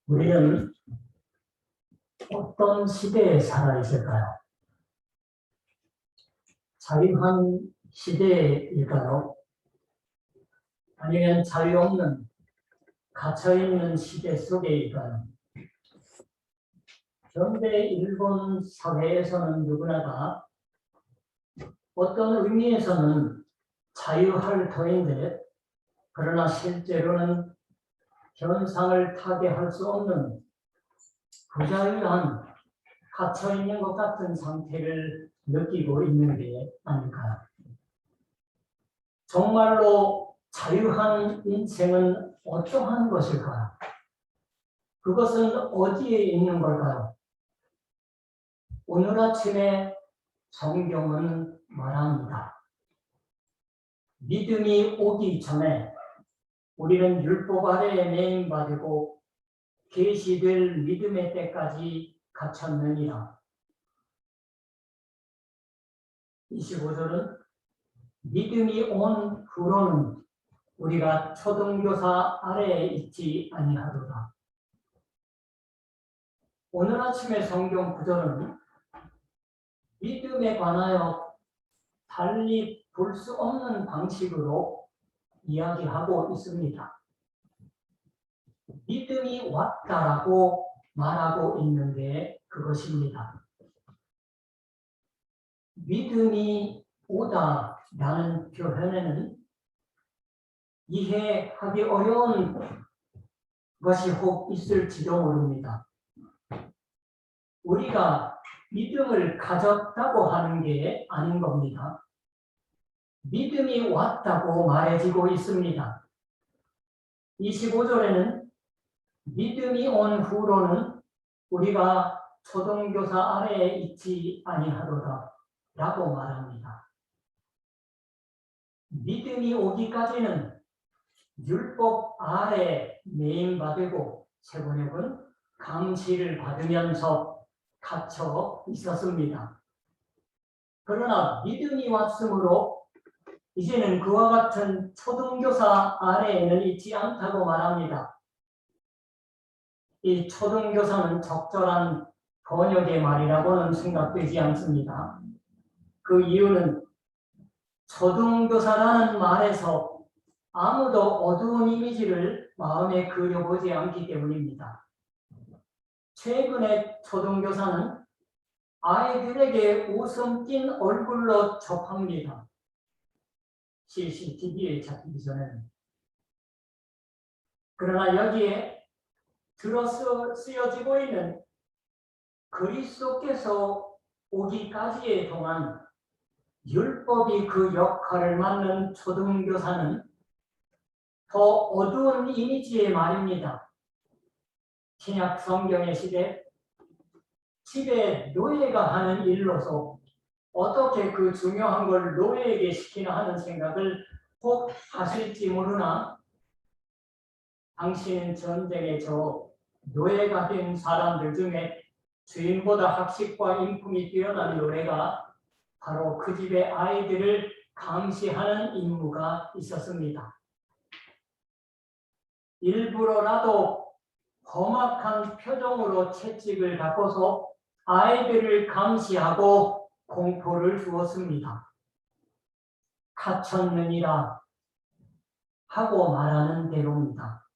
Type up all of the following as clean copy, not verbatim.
우리는 어떤 시대에 살아 있을까요? 자유한 시대일까요? 아니면 자유 없는 갇혀있는 시대 속에일까요? 현대 일본 사회에서는 누구나 다 어떤 의미에서는 자유할 터인데, 그러나 실제로는 현상을 타개할 수 없는 부자유한 갇혀있는 것 같은 상태를 느끼고 있는 게 아닐까요? 정말로 자유한 인생은 어떠한 것일까요? 그것은 어디에 있는 걸까요? 오늘 아침에 성경은 말합니다. 믿음이 오기 전에 우리는 율법 아래에 매임받고 계시될 믿음의 때까지 갇혔느니라. 25절은 믿음이 온 후로는 우리가 초등교사 아래에 있지 아니하도다. 오늘 아침의 성경 구절은 믿음에 관하여 달리 볼 수 없는 방식으로 이야기하고 있습니다. 믿음이 왔다라고 말하고 있는 게 그것입니다. 믿음이 오다라는 표현에는 이해하기 어려운 것이 혹 있을지도 모릅니다. 우리가 믿음을 가졌다고 하는 게 아닌 겁니다. 믿음이 왔다고 말해지고 있습니다. 25절에는 믿음이 온 후로는 우리가 초등교사 아래에 있지 아니하도다 라고 말합니다. 믿음이 오기까지는 율법 아래에 매임받고 세번역은 감시를 받으면서 갇혀 있었습니다. 그러나 믿음이 왔으므로 이제는 그와 같은 초등교사 아래에는 있지 않다고 말합니다. 이 초등교사는 적절한 번역의 말이라고는 생각되지 않습니다. 그 이유는 초등교사라는 말에서 아무도 어두운 이미지를 마음에 그려보지 않기 때문입니다. 최근에 초등교사는 아이들에게 웃음 띤 얼굴로 접합니다. CCTV에 잡히기 전에는. 그러나 여기에 들어 쓰여지고 있는 그리스도께서 오기까지의 동안 율법이 그 역할을 맡는 초등교사는 더 어두운 이미지의 말입니다. 신약 성경의 시대 집에 노예가 하는 일로서 어떻게 그 중요한 걸 노예에게 시키나 하는 생각을 혹 하실지 모르나, 당신 전쟁에 저 노예가 된 사람들 중에 주인보다 학식과 인품이 뛰어난 노예가 바로 그 집의 아이들을 감시하는 임무가 있었습니다. 일부러라도 험악한 표정으로 채찍을 갖고서 아이들을 감시하고 공포를 주었습니다. 갇혔느니라 하고 말하는 대로입니다.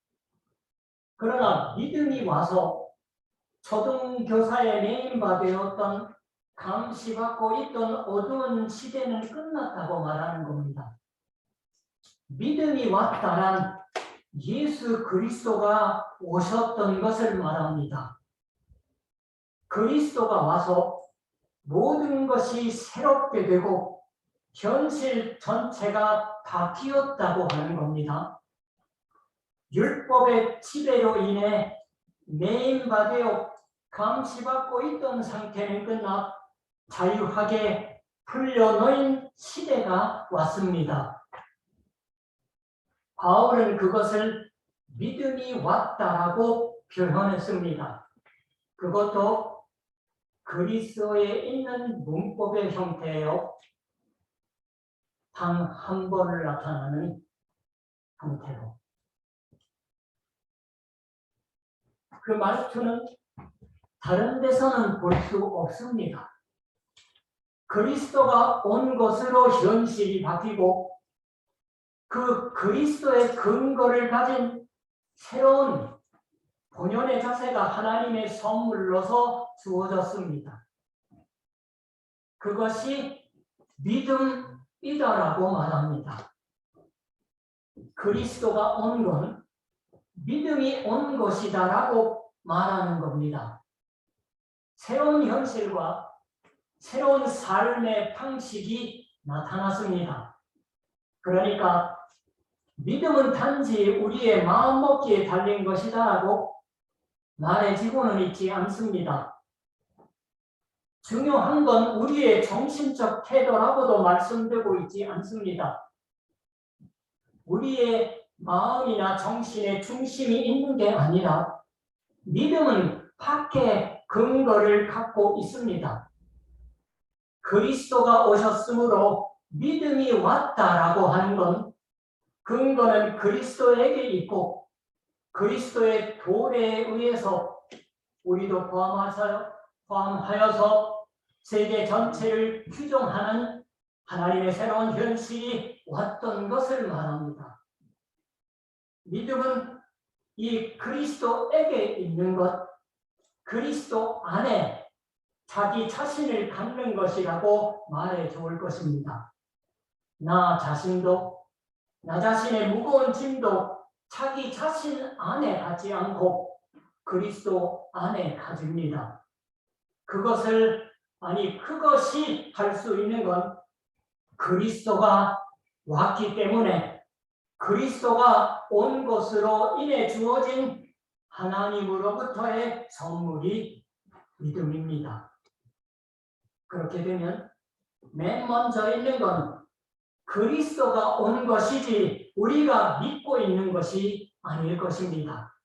그러나 믿음이 와서 초등교사의 매임받았던 감시받고 있던 어두운 시대는 끝났다고 말하는 겁니다. 믿음이 왔다란 예수 그리스도가 오셨던 것을 말합니다. 그리스도가 와서 모든 것이 새롭게 되고 현실 전체가 바뀌었다고 하는 겁니다. 율법의 지배로 인해 매임받아 감시받고 있던 상태는 끝나 자유하게 풀려놓인 시대가 왔습니다. 바울은 그것을 믿음이 왔다라고 표현했습니다. 그것도 그리스도에 있는 문법의 형태예요. 단 한 번을 나타나는 형태로. 그 말투는 다른 데서는 볼 수 없습니다. 그리스도가 온 것으로 현실이 바뀌고 그 그리스도의 근거를 가진 새로운 본연의 자세가 하나님의 선물로서 주어졌습니다. 그것이 믿음이다라고 말합니다. 그리스도가 온 건 믿음이 온 것이다라고 말하는 겁니다. 새로운 현실과 새로운 삶의 방식이 나타났습니다. 그러니까 믿음은 단지 우리의 마음먹기에 달린 것이다라고 말해지고는 있지 않습니다. 중요한 건 우리의 정신적 태도라고도 말씀되고 있지 않습니다. 우리의 마음이나 정신의 중심이 있는 게 아니라 믿음은 밖에 근거를 갖고 있습니다. 그리스도가 오셨으므로 믿음이 왔다라고 하는 건 근거는 그리스도에게 있고 그리스도의 도래에 의해서 우리도 포함하여서 세계 전체를 규정하는 하나님의 새로운 현실이 왔던 것을 말합니다. 믿음은 이 그리스도에게 있는 것, 그리스도 안에 자기 자신을 갖는 것이라고 말해 좋을 것입니다. 나 자신도, 나 자신의 무거운 짐도 자기 자신 안에 갖지 않고 그리스도 안에 가집니다. 그것이 할 수 있는 건 그리스도가 왔기 때문에 그리스도가 온 것으로 인해 주어진 하나님으로부터의 선물이 믿음입니다. 그렇게 되면 맨 먼저 있는 건 그리스도가 온 것이지 우리가 믿고 있는 것이 아닐 것입니다.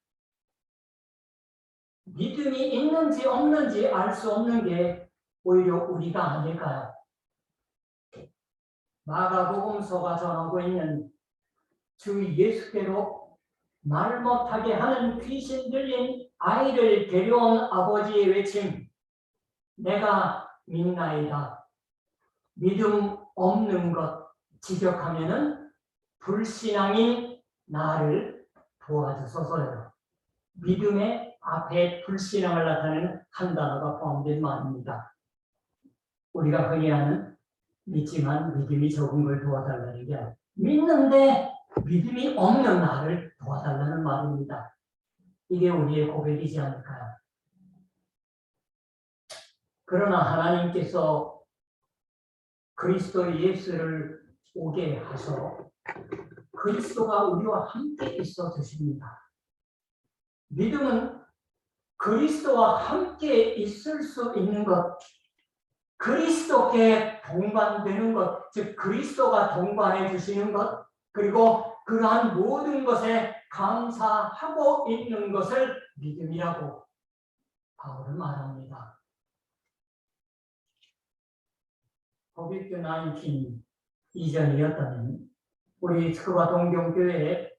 믿음이 있는지 없는지 알 수 없는 게 오히려 우리가 아닐까요? 마가복음서가 전하고 있는 주 예수께로 말 못하게 하는 귀신 들린 아이를 데려온 아버지의 외침, 내가 믿나이다. 믿음 없는 것 지적하면은 불신앙인 나를 도와주소서요. 믿음의 앞에 불신앙을 나타내는 한 단어가 포함된 말입니다. 우리가 흔히 하는 믿지만 믿음이 적은 걸 도와달라는 게 아니라 믿는데 믿음이 없는 나를 도와달라는 말입니다. 이게 우리의 고백이지 않을까요? 그러나 하나님께서 그리스도 예수를 오게 하셔 그리스도가 우리와 함께 있어 주십니다. 믿음은 그리스도와 함께 있을 수 있는 것, 그리스도께 동반되는 것, 즉 그리스도가 동반해 주시는 것, 그리고 그러한 모든 것에 감사하고 있는 것을 믿음이라고 바울은 말합니다. 코비드-19 이전이었다면 우리 스쿠바 동경교회에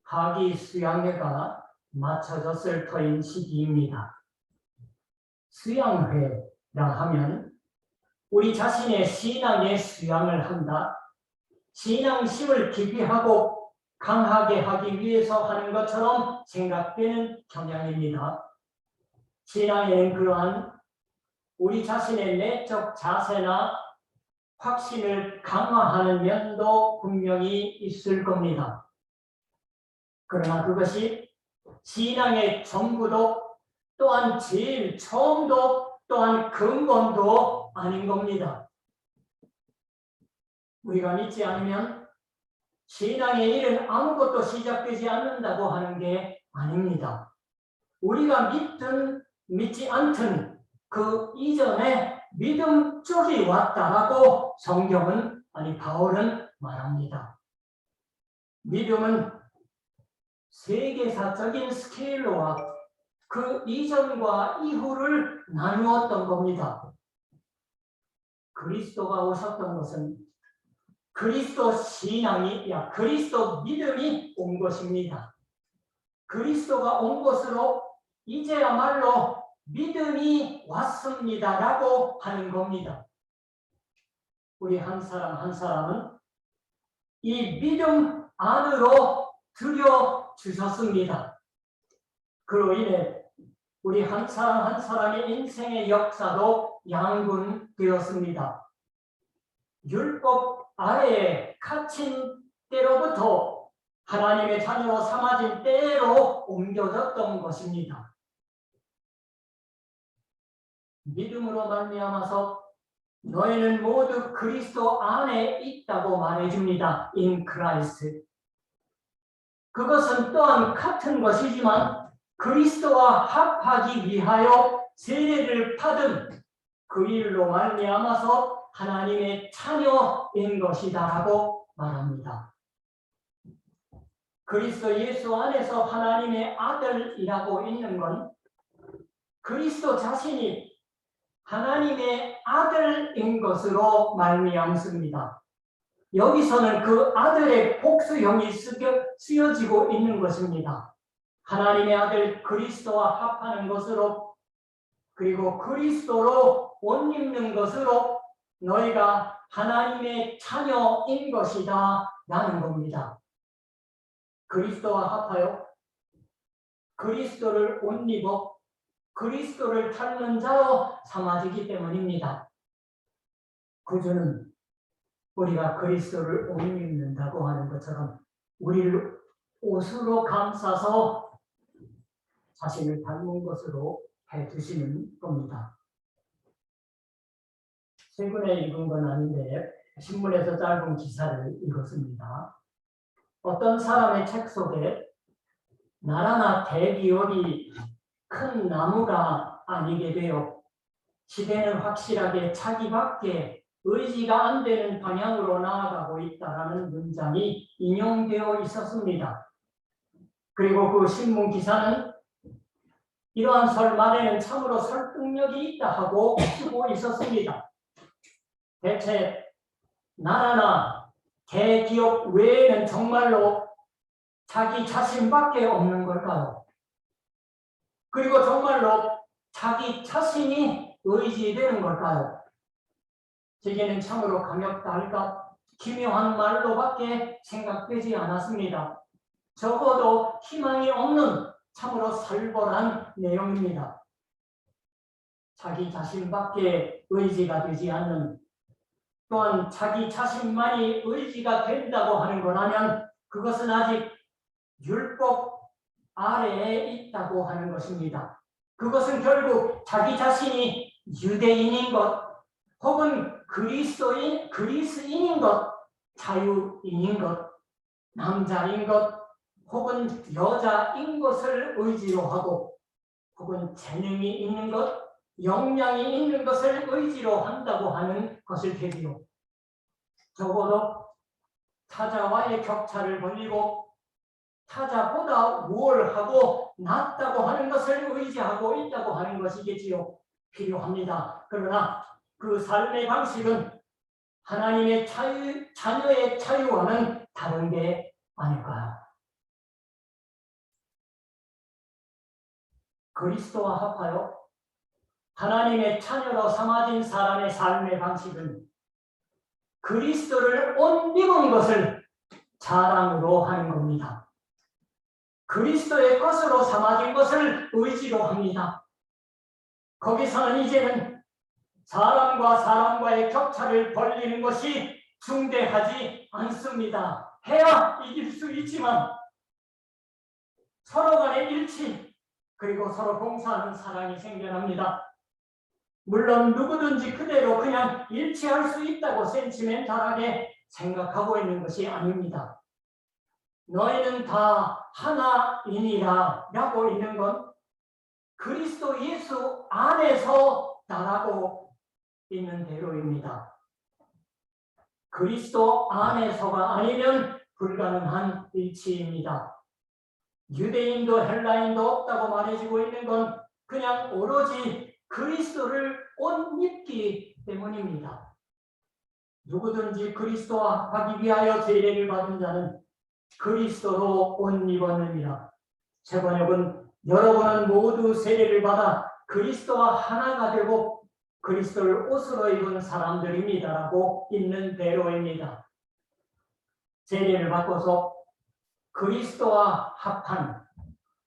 하기 수양회가 마쳐졌을 터인 시기입니다. 수양회라 하면 우리 자신의 신앙의 수양을 한다. 신앙심을 깊이 하고 강하게 하기 위해서 하는 것처럼 생각되는 경향입니다. 신앙에는 그러한 우리 자신의 내적 자세나 확신을 강화하는 면도 분명히 있을 겁니다. 그러나 그것이 신앙의 전부도 또한 제일 처음도 또한 근본도 아닌 겁니다. 우리가 믿지 않으면 신앙의 일은 아무것도 시작되지 않는다고 하는 게 아닙니다. 우리가 믿든 믿지 않든 그 이전에 믿음 쪽이 왔다라고 바울은 말합니다. 믿음은 세계사적인 스케일로와 그 이전과 이후를 나누었던 겁니다. 그리스도가 오셨던 것은 그리스도 믿음이 온 것입니다. 그리스도가 온 것으로 이제야말로 믿음이 왔습니다라고 하는 겁니다. 우리 한 사람 한 사람은 이 믿음 안으로 들여주셨습니다. 그로 인해 우리 한 사람 한 사람의 인생의 역사도 양분되었습니다. 율법 아래에 갇힌 때로부터 하나님의 자녀로 삼아진 때로 옮겨졌던 것입니다. 믿음으로 말미암아서 너희는 모두 그리스도 안에 있다고 말해줍니다. In Christ. 그것은 또한 같은 것이지만 그리스도와 합하기 위하여 세례를 받은 그 일로 말미암아서 하나님의 자녀인 것이다라고 말합니다. 그리스도 예수 안에서 하나님의 아들이라고 있는 건 그리스도 자신이 하나님의 아들인 것으로 말미암습니다. 여기서는 그 아들의 복수형이 쓰여지고 있는 것입니다. 하나님의 아들 그리스도와 합하는 것으로 그리고 그리스도로 옷 입는 것으로 너희가 하나님의 자녀인 것이다 라는 겁니다. 그리스도와 합하여 그리스도를 옷 입어 그리스도를 닮은 자로 삼아지기 때문입니다. 구주는 우리가 그리스도를 옷 입는다고 하는 것처럼 우리를 옷으로 감싸서 자신을 닮은 것으로 해주시는 겁니다. 최근에 읽은 건 아닌데 신문에서 짧은 기사를 읽었습니다. 어떤 사람의 책 속에 나라나 대기업이 큰 나무가 아니게 되어 시대는 확실하게 자기밖에 의지가 안 되는 방향으로 나아가고 있다라는 문장이 인용되어 있었습니다. 그리고 그 신문 기사는 이러한 설말에는 참으로 설득력이 있다 하고 쓰고 있었습니다. 대체 나라나 대기업 외에는 정말로 자기 자신밖에 없는 걸까요? 그리고 정말로 자기 자신이 의지되는 걸까요? 제게는 참으로 강력할까 기묘한 말로밖에 생각되지 않았습니다. 적어도 희망이 없는 참으로 살벌한 내용입니다. 자기 자신밖에 의지가 되지 않는 또한 자기 자신만이 의지가 된다고 하는 거라면 그것은 아직 율법 아래에 있다고 하는 것입니다. 그것은 결국 자기 자신이 유대인인 것 혹은 그리스인인 것, 자유인인 것, 남자인 것 혹은 여자인 것을 의지로 하고 혹은 재능이 있는 것, 역량이 있는 것을 의지로 한다고 하는 것일 테지요. 적어도 타자와의 격차를 벌리고 타자보다 우월하고 낫다고 하는 것을 의지하고 있다고 하는 것이겠지요. 필요합니다. 그러나 그 삶의 방식은 하나님의 자녀의 자유와는 다른 게 아닐까요? 그리스도와 합하여 하나님의 자녀로 삼아진 사람의 삶의 방식은 그리스도를 옷 입은 것을 자랑으로 하는 겁니다. 그리스도의 것으로 삼아진 것을 의지로 합니다. 거기서는 이제는 사람과 사람과의 격차를 벌리는 것이 중대하지 않습니다. 해야 이길 수 있지만 서로 간의 일치 그리고 서로 봉사하는 사랑이 생겨납니다. 물론 누구든지 그대로 그냥 일치할 수 있다고 센티멘탈하게 생각하고 있는 것이 아닙니다. 너희는 다 하나이니라 라고 있는 건 그리스도 예수 안에서 나라고 있는 대로입니다. 그리스도 안에서가 아니면 불가능한 일치입니다. 유대인도 헬라인도 없다고 말해지고 있는 건 그냥 오로지 그리스도를 옷 입기 때문입니다. 누구든지 그리스도와 합하기 위하여 세례를 받은 자는 그리스도로 옷 입었느니라. 새 번역은 여러분은 모두 세례를 받아 그리스도와 하나가 되고 그리스도를 옷으로 입은 사람들입니다라고 있는 대로입니다. 세례를 받고서 그리스도와 합한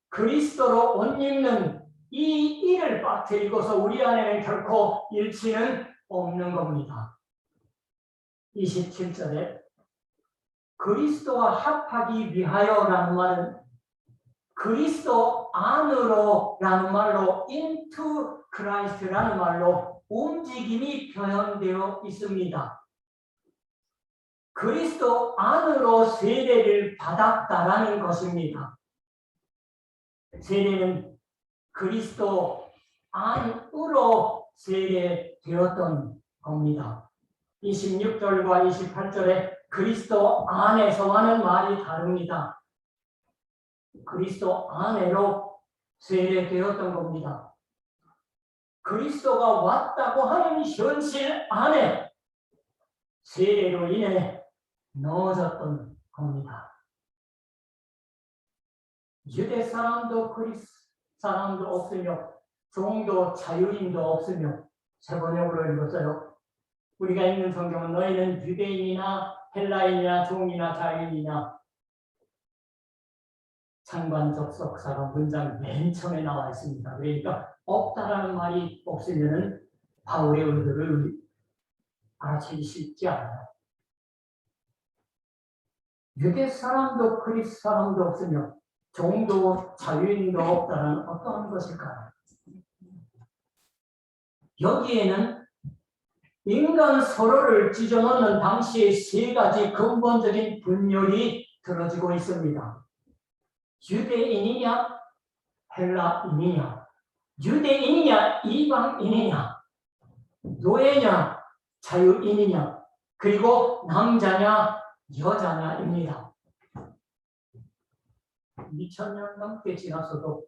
그리스도로 옷 입는 이 일을 빠뜨리고서 우리 안에는 결코 일치는 없는 겁니다. 27절에 그리스도와 합하기 위하여라는 말은 그리스도 안으로라는 말로 into Christ라는 말로 움직임이 표현되어 있습니다. 그리스도 안으로 세례를 받았다라는 것입니다. 세례는 그리스도 안으로 세례되었던 겁니다. 26절과 28절에 그리스도 안에서와는 말이 다릅니다. 그리스도 안으로 세례되었던 겁니다. 그리스도가 왔다고 하는 현실 안에 세례로 인해 넣어졌던 겁니다. 유대 사람도 그리스 사람도 없으며 종도 자유인도 없으며 세 번역으로 읽었어요. 우리가 읽는 성경은 너희는 유대인이나 헬라인이나 종이나 자유인이나 상관접속사가 문장 맨 처음에 나와 있습니다. 그러니까 없다라는 말이 없으면 바울의 의도를 알아채기 쉽지 않아요. 유대 사람도 그리스 사람도 없으며 종도 자유인도 없다는 어떠한 것일까요? 여기에는 인간 서로를 찢어놓는 당시의 세 가지 근본적인 분열이 들어지고 있습니다. 유대인이냐 헬라인이냐, 유대인이냐 이방인이냐, 노예냐 자유인이냐, 그리고 남자냐 여자냐입니다. 2000년 넘게 지나서도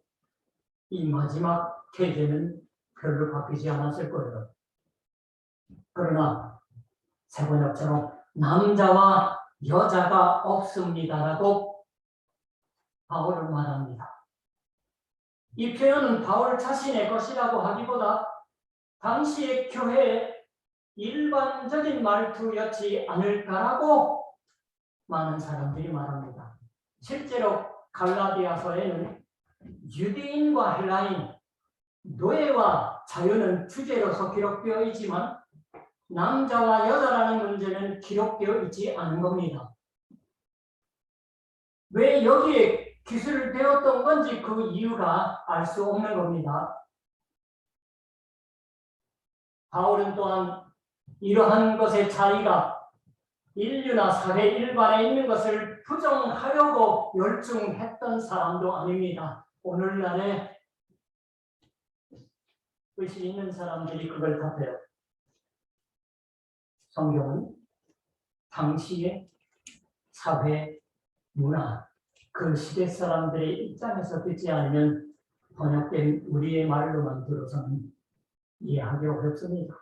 이 마지막 계제는 별로 바뀌지 않았을 거예요. 그러나 세번역처럼 남자와 여자가 없습니다라고 바울은 말합니다. 이 표현은 바울 자신의 것이라고 하기보다 당시의 교회의 일반적인 말투였지 않을까라고 많은 사람들이 말합니다. 실제로 갈라디아서에는 유대인과 헬라인, 노예와 자유는 주제로서 기록되어 있지만 남자와 여자라는 문제는 기록되어 있지 않은 겁니다. 왜 여기에 기술되었던 건지 그 이유가 알 수 없는 겁니다. 바울은 또한 이러한 것의 차이가 인류나 사회 일반에 있는 것을 부정하려고 열중했던 사람도 아닙니다. 오늘날에 의식 있는 사람들이 그걸 답해요. 성경은 당시의 사회, 문화, 그 시대 사람들의 입장에서 듣지 않으면 번역된 우리의 말로만 들어서는 이해하기 어렵습니다.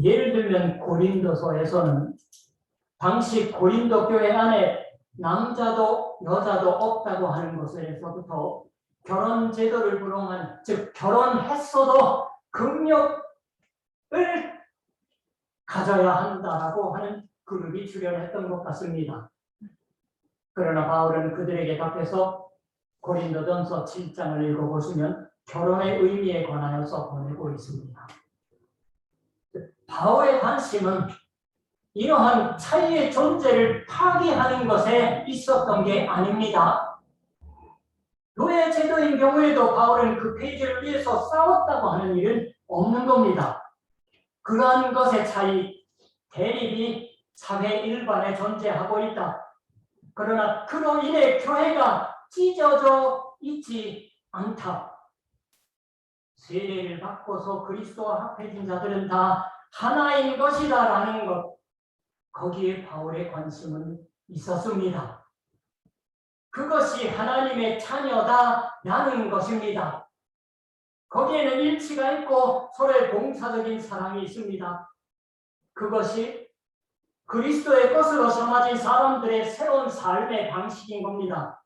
예를 들면 고린도서에서는 당시 고린도 교회 안에 남자도 여자도 없다고 하는 것에서부터 결혼 제도를 불응한, 즉 결혼했어도 금욕을 가져야 한다라고 하는 그룹이 출연했던 것 같습니다. 그러나 바울은 그들에게 답해서 고린도전서 7장을 읽어보시면 결혼의 의미에 관하여서 보내고 있습니다. 바울의 관심은 이러한 차이의 존재를 파기하는 것에 있었던 게 아닙니다. 노예 제도인 경우에도 바울은 그 페이지를 위해서 싸웠다고 하는 일은 없는 겁니다. 그러한 것의 차이, 대립이 사회 일반에 존재하고 있다. 그러나 그로 인해 교회가 찢어져 있지 않다. 세례를 받고서 그리스도와 합해진 자들은 다 하나인 것이다라는 것, 거기에 바울의 관심은 있었습니다. 그것이 하나님의 자녀다라는 것입니다. 거기에는 일치가 있고 서로의 봉사적인 사랑이 있습니다. 그것이 그리스도의 것으로 삼아진 사람들의 새로운 삶의 방식인 겁니다.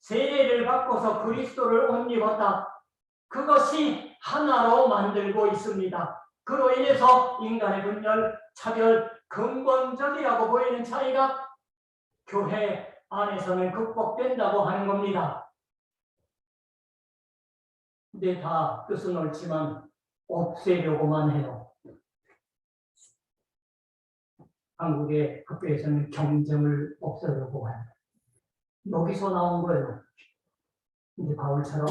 세례를 받고서 그리스도를 옷 입었다. 그것이 하나로 만들고 있습니다. 그로 인해서 인간의 분열, 차별, 근본적이라고 보이는 차이가 교회 안에서는 극복된다고 하는 겁니다. 근데 다 뜻은 옳지만 없애려고만 해요. 한국의 학교에서는 경쟁을 없애려고 해요. 여기서 나온 거예요. 이제 바울처럼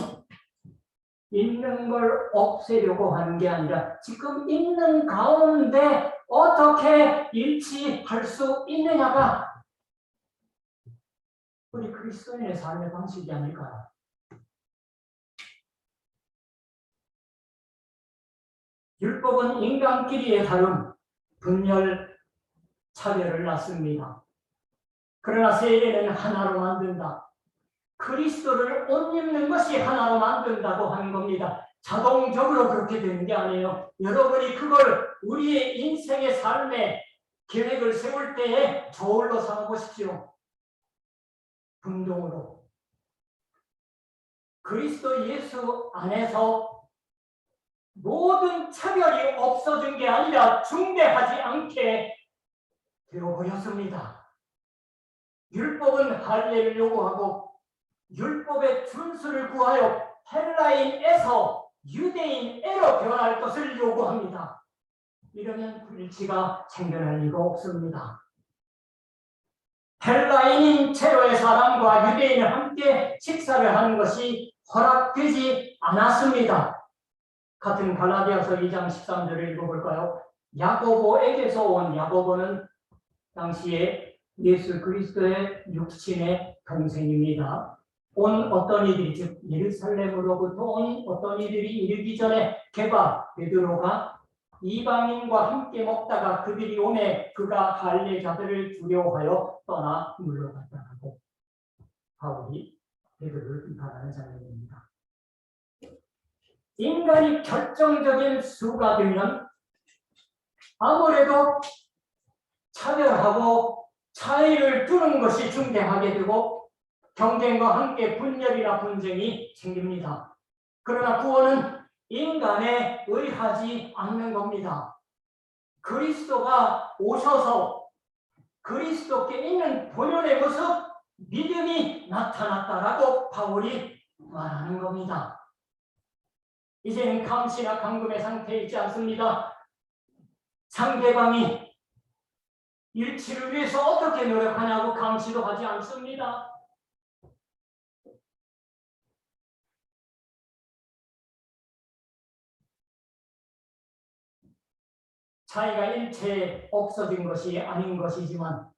있는 걸 없애려고 하는 게 아니라 지금 있는 가운데 어떻게 일치할 수 있느냐가 우리 그리스도인의 삶의 방식이 아닐까요? 율법은 인간끼리의 다름, 분열, 차별을 낳습니다. 그러나 세례는 하나로 만든다. 그리스도를 옷 입는 것이 하나로 만든다고 하는 겁니다. 자동적으로 그렇게 되는 게 아니에요. 여러분이 그걸 우리의 인생의 삶의 계획을 세울 때에 저울로 삼아보십시오. 분동으로. 그리스도 예수 안에서 모든 차별이 없어진 게 아니라 중대하지 않게 되어버렸습니다. 율법은 할례를 요구하고 율법의 준수를 구하여 헬라인에서 유대인에로 변할 것을 요구합니다. 이러면 불일치가 생겨날 리가 없습니다. 헬라인인 체로의 사람과 유대인을 함께 식사를 하는 것이 허락되지 않았습니다. 같은 갈라디아서 2장 13절을 읽어볼까요? 야고보에게서 온 야고보는 당시에 예수 그리스도의 육신의 동생입니다. 온 어떤 이들이 즉 예루살렘으로부터 온 어떤 이들이 이르기 전에 게바 베드로가 이방인과 함께 먹다가 그들이 오매 그가 할례자들을 두려워하여 떠나 물러갔다고 바울이 베드로를 비판하는 장면입니다. 인간이 결정적인 수가 되면 아무래도 차별하고 차이를 두는 것이 중대하게 되고 경쟁과 함께 분열이나 분쟁이 생깁니다. 그러나 구원은 인간에 의하지 않는 겁니다. 그리스도가 오셔서 그리스도께 있는 본연의 모습, 믿음이 나타났다라고 바울이 말하는 겁니다. 이제는 감시나 감금의 상태에 있지 않습니다. 상대방이 일치를 위해서 어떻게 노력하냐고 감시도 하지 않습니다. 차이가 일체 없어진 것이 아닌 것이지만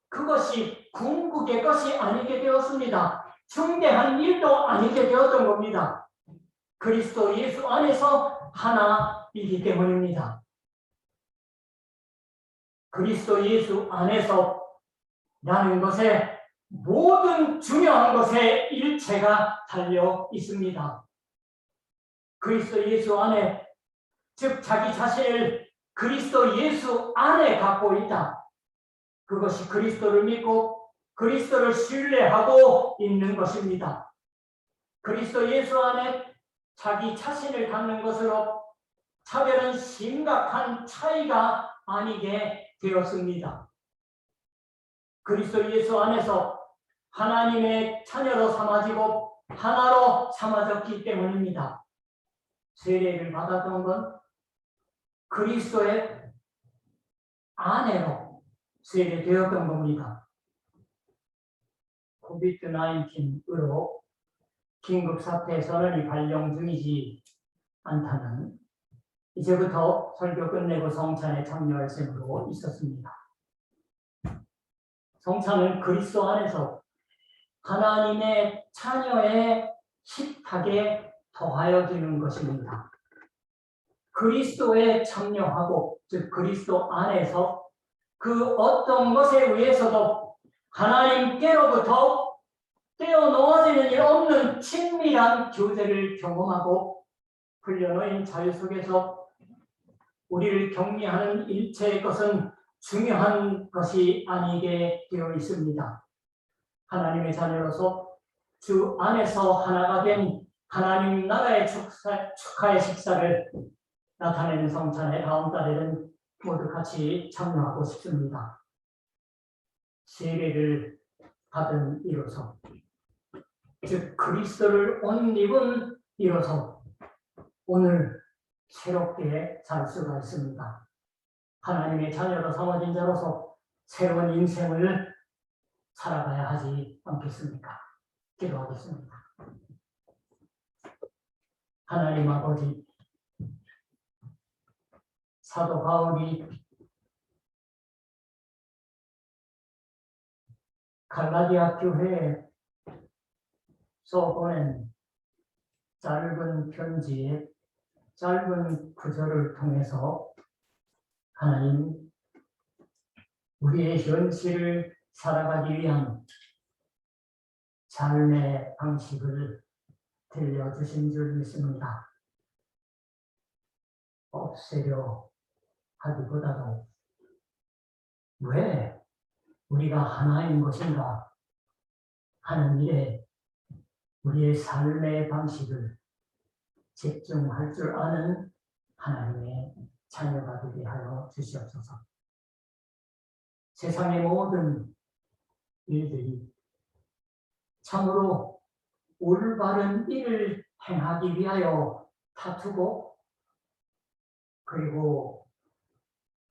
그것이 궁극의 것이 아니게 되었습니다. 중대한 일도 아니게 되었던 겁니다. 그리스도 예수 안에서 하나이기 때문입니다. 그리스도 예수 안에서 라는 것에 모든 중요한 것에 일체가 달려 있습니다. 그리스도 예수 안에, 즉 자기 자신을 그리스도 예수 안에 갖고 있다. 그것이 그리스도를 믿고 그리스도를 신뢰하고 있는 것입니다. 그리스도 예수 안에 자기 자신을 갖는 것으로 차별은 심각한 차이가 아니게 되었습니다. 그리스도 예수 안에서 하나님의 자녀로 삼아지고 하나로 삼아졌기 때문입니다. 세례를 받았던 건 그리스도의 아내로 세례되었던 겁니다. 코비드-19으로 긴급사태 선언이 발령 중이지 않다면 이제부터 설교 끝내고 성찬에 참여할 셈으로 있었습니다. 성찬은 그리스도 안에서 하나님의 자녀의 식탁에 더하여지는 것입니다. 그리스도에 참여하고 즉 그리스도 안에서 그 어떤 것에 의해서도 하나님께로부터 떼어놓아지는 일 없는 친밀한 교제를 경험하고 흘려놓인 자유 속에서 우리를 격리하는 일체의 것은 중요한 것이 아니게 되어 있습니다. 하나님의 자녀로서 주 안에서 하나가 된 하나님 나라의 축하의 식사를 나타내는 성찬의 다음 달에는 모두 같이 참여하고 싶습니다. 세례를 받은 이로서, 즉 그리스도를 옷 입은 이로서 오늘 새롭게 살 수가 있습니다. 하나님의 자녀로 삼아진 자로서 새로운 인생을 살아가야 하지 않겠습니까? 기도하겠습니다. 하나님 아버지, 사도 바울이 갈라디아 교회에 보낸 짧은 편지의 짧은 구절을 통해서 하나님, 우리의 현실을 살아가기 위한 삶의 방식을 들려주신 줄 믿습니다. 없애려 하기보다도 왜 우리가 하나인 것인가 하는 일에 우리의 삶의 방식을 집중할 줄 아는 하나님의 자녀가 되게 하여 주시옵소서. 세상의 모든 일들이 참으로 올바른 일을 행하기 위하여 다투고 그리고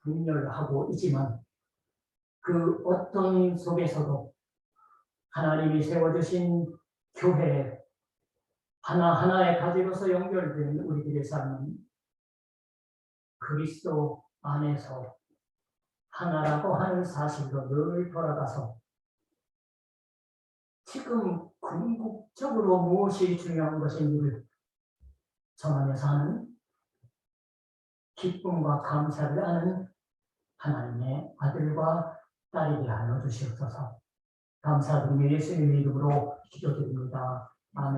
분열하고 있지만 그 어떤 속에서도 하나님이 세워주신 교회 하나하나의 가지로서 연결된 우리들의 삶은 그리스도 안에서 하나라고 하는 사실로 늘 돌아가서 지금 궁극적으로 무엇이 중요한 것인지를 정하면서 하는 기쁨과 감사를 하는 하나님의 아들과 딸이게 하여 주시옵소서. 감사드리며 예수님의 이름으로 기도드립니다.